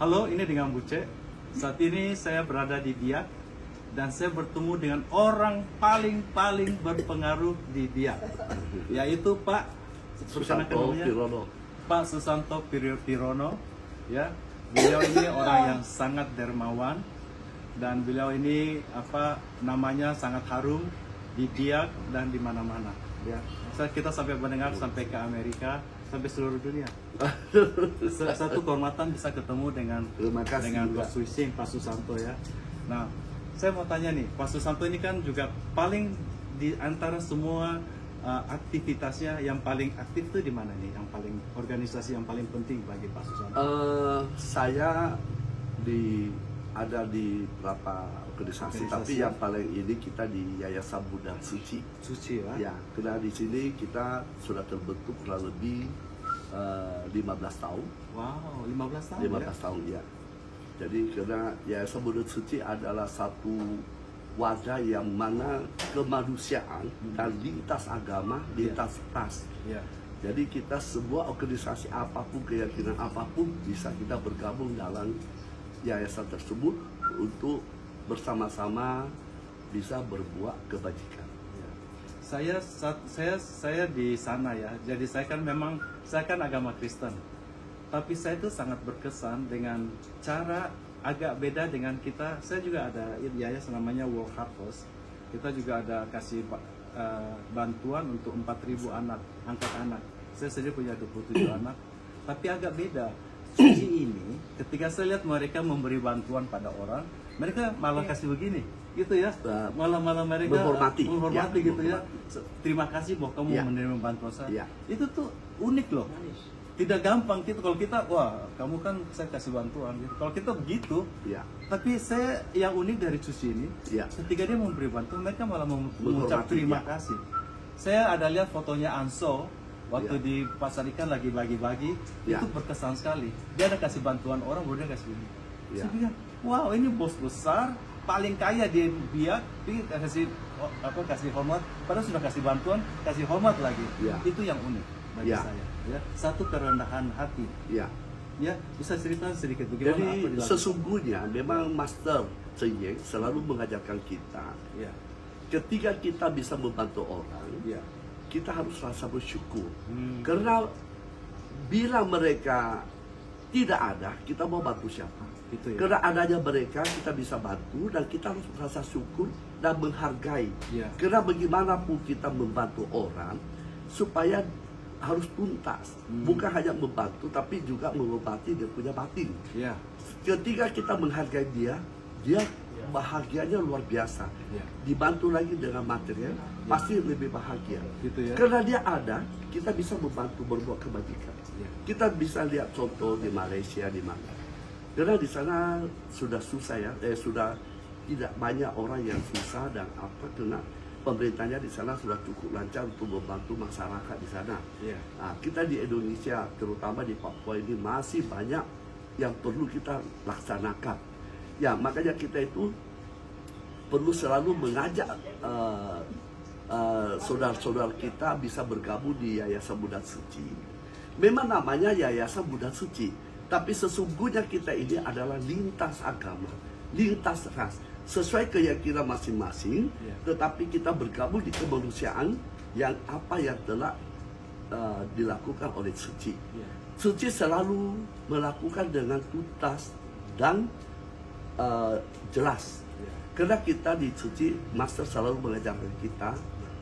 Halo, ini dengan Buce. Saat ini saya berada di Biak dan saya bertemu dengan orang paling berpengaruh di Biak, yaitu Pak Susanto Pirono. Pak Susanto Pirono. Ya, beliau ini orang yang sangat dermawan dan beliau ini namanya sangat harum di Biak dan di mana-mana. Ya, kita sampai mendengar sampai ke Amerika, sampai seluruh dunia. Satu kehormatan bisa ketemu dengan Pak Suising, Pak Susanto ya. Nah, saya mau tanya nih, Pak Susanto ini kan juga paling di antara semua aktivitasnya yang paling aktif itu di mana nih? Yang paling organisasi yang paling penting bagi Pak Susanto? Saya ada di beberapa organisasi, tapi yang paling ini kita di Yayasan Buddha Suci. Suci ya? Ya, karena di sini kita sudah terbentuk kurang lebih 15 tahun. Wow, 15 tahun 15 tahun ya. Jadi karena Yayasan Buddha Suci adalah satu wadah yang mana kemanusiaan dan lintas agama, lintas ras. Yeah. Jadi kita sebuah organisasi apapun, keyakinan apapun bisa kita bergabung dalam yayasan tersebut untuk bersama-sama bisa berbuat kebajikan. Saya di sana ya. Jadi saya kan agama Kristen. Tapi saya itu sangat berkesan dengan cara agak beda dengan kita. Saya juga ada yayasan namanya World Harvest. Kita juga ada kasih bantuan untuk 4.000 anak, angkat anak. Saya sendiri punya 27 anak. Tapi agak beda. Suci ini, ketika saya lihat mereka memberi bantuan pada orang, mereka malah kasih begini, gitu ya. Malah mereka menghormati gitu ya. Terima kasih bahwa kamu menerima bantuan saya. Itu tuh unik loh. Tidak gampang gitu. Kalau kita, wah kamu kan saya kasih bantuan gitu. Kalau kita begitu, tapi saya yang unik dari Suci ini, ketika dia memberi bantuan, mereka malah mengucap terima kasih. Saya ada lihat fotonya Anso waktu di pasar ikan lagi bagi-bagi, itu berkesan sekali. Dia ada kasih bantuan orang, baru dia kasih ini. Saya bilang, wow ini bos besar, paling kaya di Biak, kasih hormat, padahal sudah kasih bantuan, kasih hormat lagi. Itu yang unik bagi saya. Ya, satu kerendahan hati. Ya, bisa cerita sedikit bagaimana? Jadi sesungguhnya memang Master Cheng Yen selalu mengajarkan kita, ketika kita bisa membantu orang, kita harus rasa bersyukur. Karena bila mereka tidak ada, kita mau bantu siapa? Gitu ya? Karena adanya mereka, kita bisa bantu dan kita harus rasa syukur dan menghargai. Karena bagaimanapun kita membantu orang, supaya harus tuntas. Bukan hanya membantu, tapi juga mengobati dia punya batin. Ketika kita menghargai dia bahagianya luar biasa. Dibantu lagi dengan material, pasti lebih bahagia. Gitu ya? Karena dia ada, kita bisa membantu berbuat kebajikan. Kita bisa lihat contoh di Malaysia, di mana. Karena di sana sudah susah ya, sudah tidak banyak orang yang susah dan karena pemerintahnya di sana sudah cukup lancar untuk membantu masyarakat di sana. Nah, kita di Indonesia, terutama di Papua ini masih banyak yang perlu kita laksanakan. Ya, makanya kita itu perlu selalu mengajak saudara-saudara kita bisa bergabung di Yayasan Buddha Suci. Memang namanya Yayasan Buddha Suci, tapi sesungguhnya kita ini adalah lintas agama, lintas ras, sesuai keyakinan masing-masing, tetapi kita bergabung di kemanusiaan yang telah dilakukan oleh Suci. Suci selalu melakukan dengan tuntas dan jelas. Karena kita di Suci, Master selalu mengajarkan kita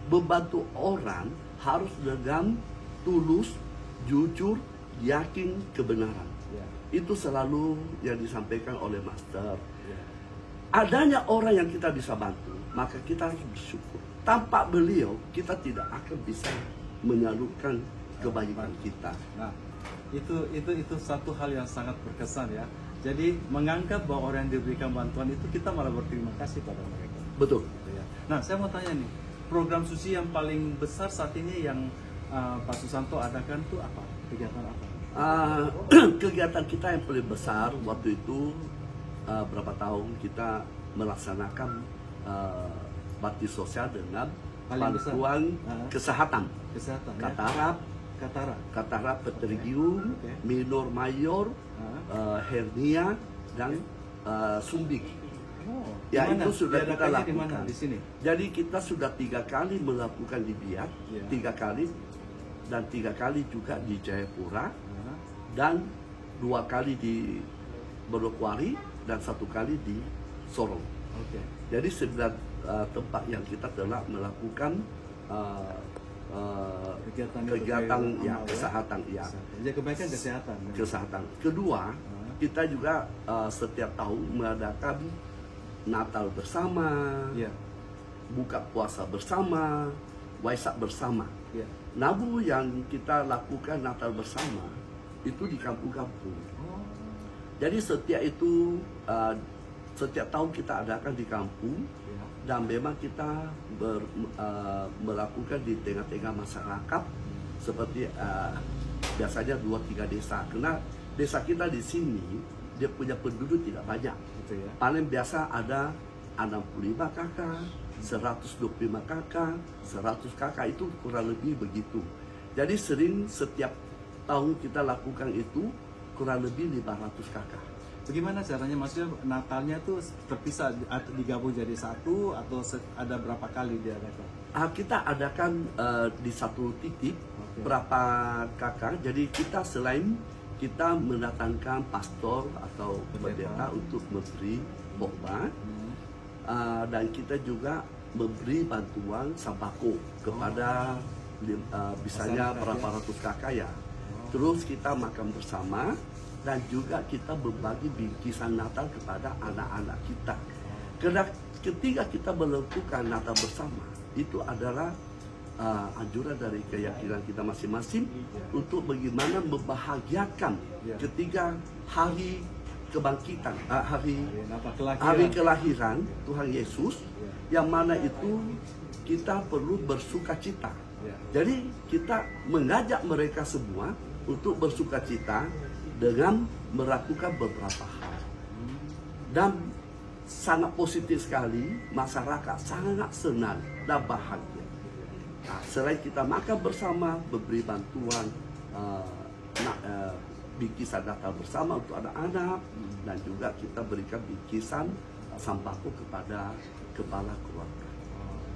membantu orang harus dengan tulus, jujur, yakin kebenaran. Itu selalu yang disampaikan oleh Master. Adanya orang yang kita bisa bantu, maka kita harus bersyukur. Tanpa beliau, kita tidak akan bisa menyalurkan kebaikan kita. Nah, itu satu hal yang sangat berkesan ya. Jadi menganggap bahwa orang yang diberikan bantuan itu kita malah berterima kasih pada mereka. Betul. Nah, saya mau tanya nih, program Suci yang paling besar saat ini yang Pak Susanto adakan itu apa? Kegiatan apa? Kegiatan kita yang paling besar waktu itu berapa tahun kita melaksanakan bakti sosial dengan bantuan kesehatan. Kesehatan. Katarak, pterygium, minor mayor, hernia, dan sumbing. Oh, Ya, dimana? itu sudah kita Diadakannya di lakukan. mana? Di sini. Jadi kita sudah 3 kali melakukan di Biak, Ya. 3 kali, dan 3 kali juga di Jayapura, Ah, dan 2 kali di Manokwari, dan 1 kali di Sorong. Oke. Jadi 9 tempat yang kita telah melakukan Kegiatan kegiatan itu ya, amal, kesehatan ya. Jadi kebaikan kesehatan. Kesehatan. Kedua, kita juga setiap tahun mengadakan Natal bersama, Iya. buka puasa bersama, Waisak bersama. Iya. Namun yang kita lakukan Natal bersama itu di kampung-kampung. Oh. Jadi setiap tahun kita adakan di kampung, Iya. dan memang kita melakukan di tengah-tengah masyarakat, seperti biasanya 2-3 desa. Karena desa kita di sini dia punya penduduk tidak banyak. Gitu ya. Paling biasa ada 65 kakak, 125 kakak, 100 kakak, itu kurang lebih begitu. Jadi setiap tahun kita lakukan itu kurang lebih 500 kakak. Bagaimana caranya? Maksudnya Natalnya tuh terpisah atau digabung jadi satu atau ada berapa kali diadakan? Kita adakan di satu titik Oke. berapa kakak. Jadi kita selain kita mendatangkan pastor atau pendeta untuk memberi khotbah, dan kita juga memberi bantuan sembako kepada misalnya Masyarakat, berapa ya? ratus kakak ya. Terus kita makan bersama, dan juga kita berbagi bingkisan Natal kepada anak-anak kita. Karena ketika kita melakukan Natal bersama, itu adalah anjuran dari keyakinan kita masing-masing untuk bagaimana membahagiakan ketika hari kebangkitan, hari kelahiran Tuhan Yesus, yang mana itu kita perlu bersukacita. Jadi kita mengajak mereka semua untuk bersukacita dengan melakukan beberapa hal. Dan sangat positif sekali, masyarakat sangat senang dan bahagia. Nah, selain kita makan bersama, memberi bantuan bingkisan Natal bersama untuk anak-anak, dan juga kita berikan bingkisan sembako kepada kepala keluarga.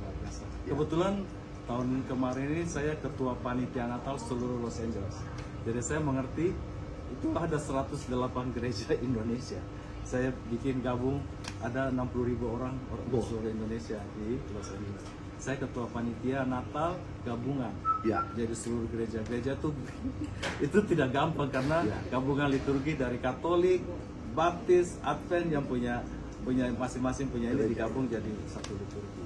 Luar biasa. Ya. Kebetulan tahun kemarin ini saya ketua panitia Natal seluruh Los Angeles. Jadi saya mengerti itu ada 108 gereja Indonesia. Saya bikin gabung ada 60.000 orang di seluruh Indonesia di Los Angeles. Saya ketua panitia Natal gabungan. Ya. Jadi seluruh gereja-gereja tuh itu tidak gampang karena gabungan liturgi dari Katolik, Baptis, Advent yang punya masing-masing punya ini digabung jadi satu liturgi.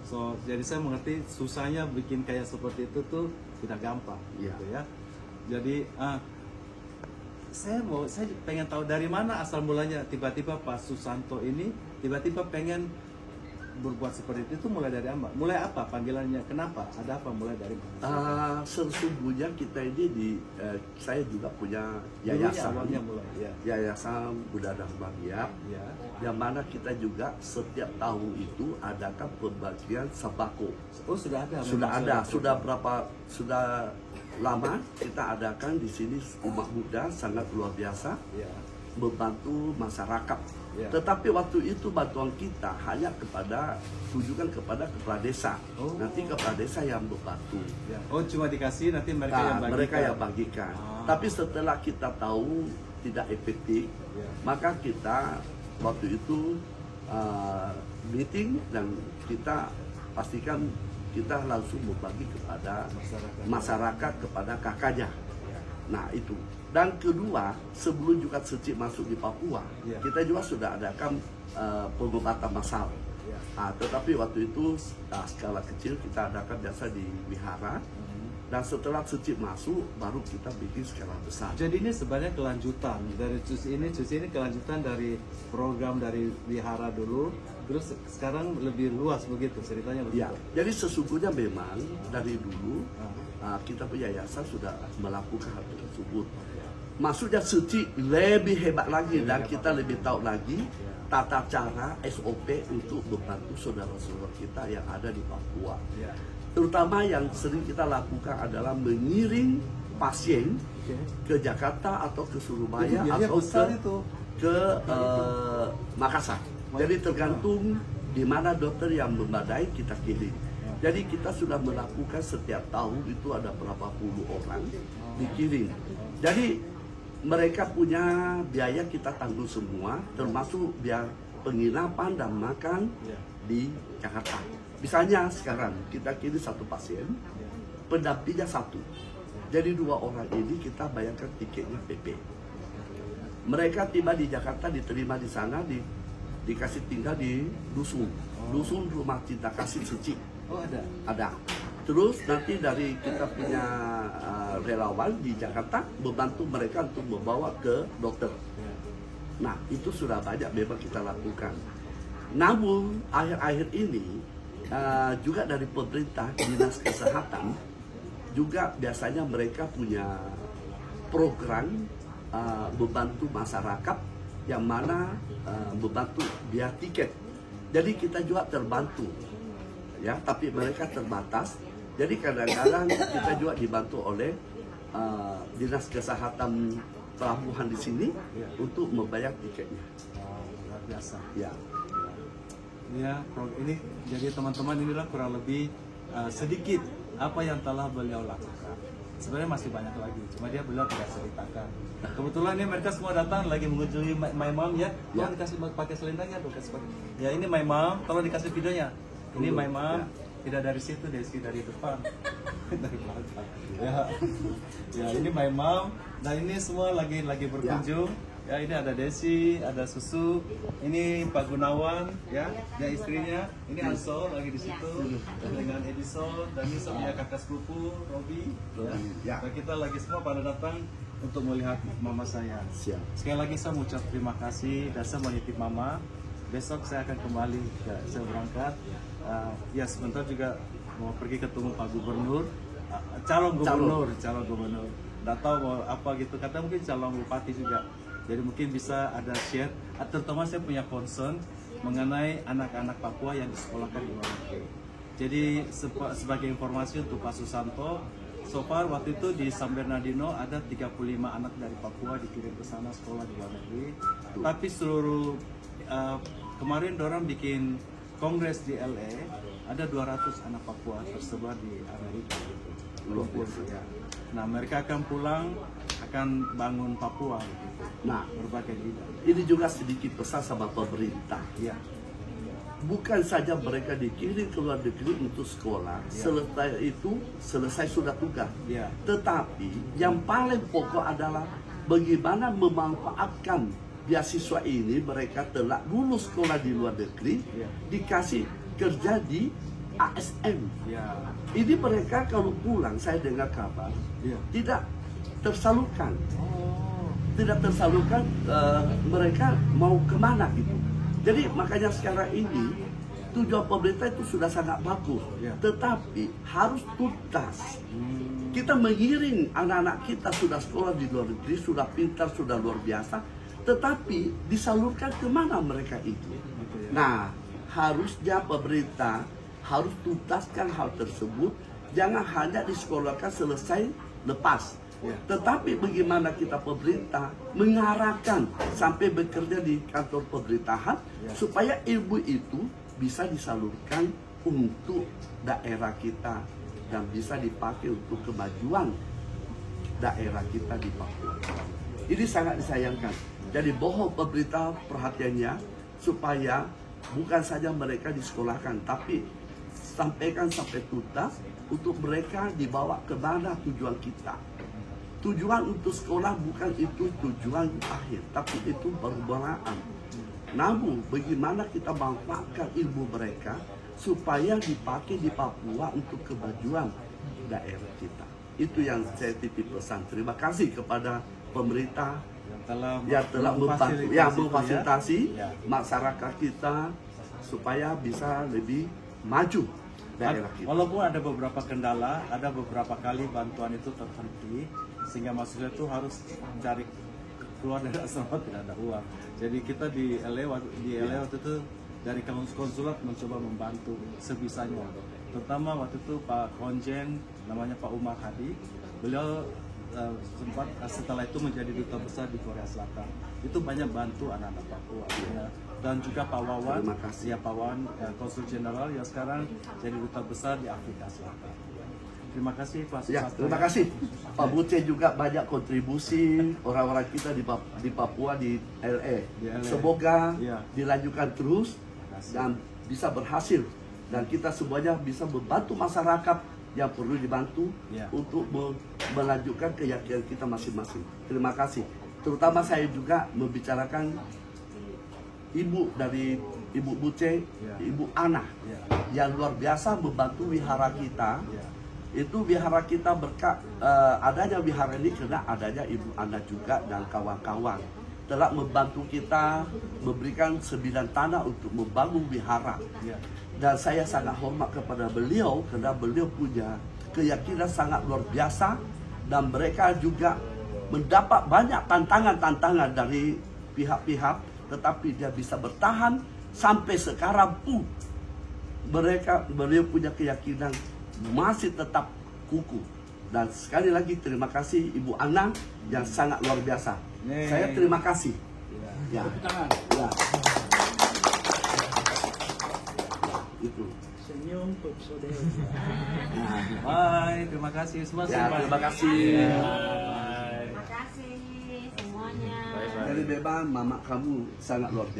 So, jadi saya mengerti susahnya bikin kayak seperti itu tuh tidak gampang, gitu ya. Jadi saya pengen tahu dari mana asal mulanya tiba-tiba Pak Susanto ini tiba-tiba pengen berbuat seperti itu mulai dari apa? Mulai apa panggilannya? Kenapa? Ada apa mulai dari mana? Sesungguhnya kita ini saya juga punya yayasan. Awalnya mulai, ya. Yayasan Buddha Dharma Biak, Ya. yang mana kita juga setiap tahun itu adakan pembagian sembako. Oh, sudah ada. Sudah lama kita adakan di sini. Umat Buddha sangat luar biasa Ya. membantu masyarakat. Ya. Tetapi waktu itu bantuan kita hanya tujukan kepada kepala desa. Oh. Nanti kepala desa yang membantu. Ya. Oh, cuma dikasih nanti mereka yang bagikan. Mereka yang bagikan. Tapi setelah kita tahu tidak efektif, maka kita waktu itu meeting, dan kita pastikan kita langsung membagi kepada masyarakat kepada kakaknya. Nah itu. Dan kedua, sebelum juga Secik masuk di Papua, kita juga sudah adakan pengobatan massal. Tetapi waktu itu skala kecil kita adakan biasa di wihara. Dan setelah Secik masuk, baru kita bikin skala besar. Jadi ini sebenarnya kelanjutan dari cuci ini kelanjutan dari program dari wihara dulu, terus sekarang lebih luas begitu ceritanya begitu. Ya, jadi sesungguhnya memang dari dulu kita punya yayasan sudah melakukan hal tersebut. Maksudnya Secik lebih hebat lagi, dan kita lebih tahu lagi tata cara SOP untuk membantu saudara-saudara kita yang ada di Papua. Terutama yang sering kita lakukan adalah mengiring pasien ke Jakarta atau ke Surabaya biaya atau besar itu. ke Makassar. Jadi tergantung di mana dokter yang memadai kita kirim. Jadi kita sudah melakukan setiap tahun itu ada berapa puluh orang dikirim. Jadi mereka punya biaya kita tanggung semua, termasuk biaya penginapan dan makan di Jakarta. Misalnya sekarang kita kirim satu pasien, pendampingnya satu. Jadi 2 orang ini kita bayarkan tiketnya PP. Mereka tiba di Jakarta, diterima di sana, dikasih tinggal di dusun. Dusun Rumah Cinta Kasih Suci. Oh ada. Ada. Terus nanti dari kita punya relawan di Jakarta membantu mereka untuk membawa ke dokter. Nah itu sudah banyak memang kita lakukan. Namun akhir-akhir ini juga dari pemerintah, dinas kesehatan juga biasanya mereka punya program membantu masyarakat yang mana membantu biaya tiket. Jadi kita juga terbantu, ya. Tapi mereka terbatas. Jadi kadang-kadang kita juga dibantu oleh dinas kesehatan pelabuhan di sini untuk membayar tiketnya. Luar biasa. Ya. Ya, ini jadi teman-teman inilah kurang lebih sedikit apa yang telah beliau lakukan. Sebenarnya masih banyak lagi, cuma beliau tidak ceritakan. Kebetulan ini mereka semua datang lagi mengunjungi My Mom ya. Tolong dikasih pakai selendangnya tuh, kasih pakai. Ya ini My Mom, tolong dikasih videonya. Ini My Mom, tidak dari situ, Desi dari depan, dari belakang. Ya ini My Mom. Nah ini semua lagi berkunjung. Ya ini ada Desi, ada Susu, ini Pak Gunawan, ya istrinya, ini Anso lagi di situ, dengan Edison, dan ini sama kakak sepupu Robi, ya. Nah, kita lagi semua pada datang untuk melihat mama saya. Siap. Sekali lagi saya mengucap terima kasih dan saya menitip mama. Besok saya akan kembali, saya berangkat. Ya sebentar juga mau pergi ketemu Pak Gubernur, calon gubernur. Nggak tahu mau apa gitu, kata mungkin calon bupati juga. Jadi mungkin bisa ada share, terutama saya punya concern mengenai anak-anak Papua yang disekolahkan di luar negeri. Jadi sebagai informasi untuk Pak Susanto, so far waktu itu di San Bernardino ada 35 anak dari Papua dikirim ke sana sekolah di luar negeri. Tapi seluruh kemarin dorang bikin kongres di LA, ada 200 anak Papua tersebar di Amerika. Ya. Nah mereka akan pulang, akan bangun Papua. Nah, berbagai bidang. ini juga sedikit pesan sama pemerintah. Ya. Bukan saja mereka dikirim ke luar negeri untuk sekolah, selesai sudah tugas. Ya. Tetapi yang paling pokok adalah bagaimana memanfaatkan beasiswa ini. Mereka telah lulus sekolah di luar negeri, dikasih kerja di ASN. Ya. Ini mereka kalau pulang, saya dengar kabar, tidak tersalurkan. Tidak tersalurkan, mereka mau kemana gitu. Jadi makanya sekarang ini tujuan pemerintah itu sudah sangat bagus, tetapi harus tuntas. Kita mengiring anak-anak kita sudah sekolah di luar negeri, sudah pintar, sudah luar biasa, tetapi disalurkan kemana mereka itu. Nah, harusnya pemerintah harus tuntaskan hal tersebut, jangan hanya disekolahkan selesai lepas. Tetapi bagaimana kita pemerintah mengarahkan sampai bekerja di kantor pemerintahan supaya ilmu itu bisa disalurkan untuk daerah kita dan bisa dipakai untuk kemajuan daerah kita di Papua. Ini sangat disayangkan. Jadi mohon pemerintah perhatiannya supaya bukan saja mereka disekolahkan, tapi sampaikan sampai tuntas untuk mereka dibawa ke mana tujuan kita. Tujuan untuk sekolah bukan itu tujuan akhir, tapi itu permulaan. Namun bagaimana kita manfaatkan ilmu mereka supaya dipakai di Papua untuk kemajuan daerah kita. Itu yang saya titip pesan. Terima kasih kepada pemerintah yang telah memfasilitasi masyarakat kita supaya bisa lebih maju daerah kita. Walaupun ada beberapa kendala, ada beberapa kali bantuan itu terhenti, sehingga maksudnya itu harus cari keluar dari asrama, tidak ada uang. Jadi kita di LA waktu itu dari konsulat mencoba membantu sebisanya. Terutama waktu itu Pak Konjen, namanya Pak Umar Hadi, beliau setelah itu menjadi duta besar di Korea Selatan. Itu banyak bantu anak-anak Papua ya. Dan juga Pak Wawan, Terima kasih. ya Pak Wawan, Konsul Jenderal yang sekarang jadi duta besar di Afrika Selatan. Terima kasih Pak Ya, Susatyo. terima kasih. Pak Buce juga banyak kontribusi orang-orang kita di Papua, di LA. Di LA. Semoga Ya. dilanjutkan terus kasih. dan bisa berhasil. Dan kita semuanya bisa membantu masyarakat yang perlu dibantu Ya. untuk melanjutkan keyakinan kita masing-masing. Terima kasih. Terutama saya juga membicarakan ibu dari Ibu Buce, Ya. Ibu Ana, Ya. yang luar biasa membantu wihara kita. Ya. Itu wihara kita berkat adanya wihara ini karena adanya Ibu Ana juga dan kawan-kawan telah membantu kita memberikan sebidang tanah untuk membangun wihara. Ya. Dan saya sangat hormat kepada beliau karena beliau punya keyakinan sangat luar biasa dan mereka juga mendapat banyak tantangan-tantangan dari pihak-pihak, tetapi dia bisa bertahan sampai sekarang pun beliau punya keyakinan masih tetap kukuh. Dan sekali lagi terima kasih Ibu Ana yang sangat luar biasa. Yeay. Saya terima kasih. Ya. Ya. Tepuk tangan. Ya. Itu. Senyum untuk saudara. Bye, terima kasih semua. Ya, terima kasih. Bye. Terima kasih semuanya. Dari Beban, mama kamu sangat luar biasa.